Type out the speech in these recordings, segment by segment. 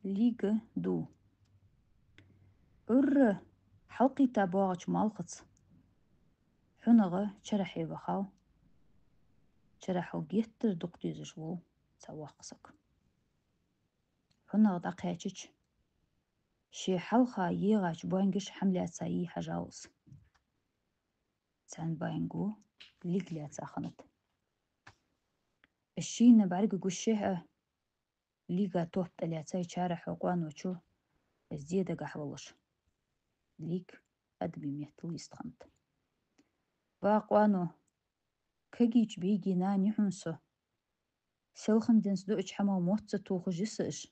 ليغ دو ار حلقي تابوغج مالقص حنغ شرحي بخاو شرحو جيتر دقتي زشو سواقسك حنغ دقيتش شي حلقة يغاج بوينجش حملة سايي حجاوز سان باينجو ليغ ساخنت الشينا بعرق قشيها ليغا توت تلاتاي شارح وقوان وشو الزيادة قحولش ليك أدمي ميتل يستخنت باقوانو كجيج بيجي ناني حنسو سلخن دنس دوش حما موتس توخ جسش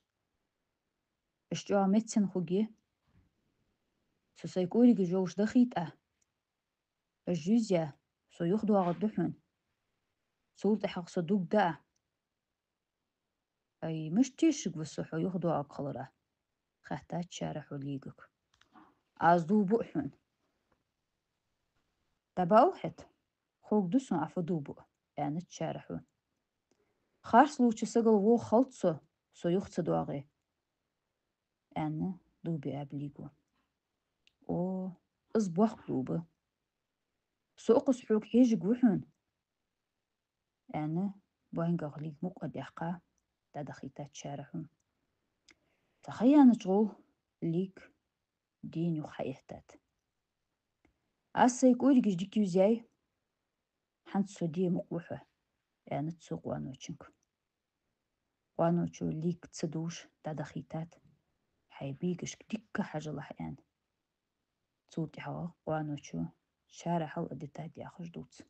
اشجوا متسن خوجي سو سيكوري جوش دخيت الجوزيا سو يخدو غدحن سولت حق صدوق دا اي مش تيشك بسحو يخدو اقلره خهتات شارحو ليقك ازدو بؤحن تباوحت خوك دوسن عفدو بؤ يعني تشارحو خارس لوچ سقل وو خلطسو سو يخت دواغي يعني دوبي ابليقو او ازبوخ دوبه سو اقص حوك هيج قوحن يعني بوين قغليق مقعد يحقا تدخيتات شارحو تخيان تغو ليك دين يخيهتات أسا يقول جيش ديكيو زي حنت سودية مقوحة يعني تسوق وانوچنك وانوچو ليك تصدوش تدخيتات حيبيقش ديكا حاجة الله يعني تصوتي حوا وانوچو شارع حو ادتاد ياخش دوت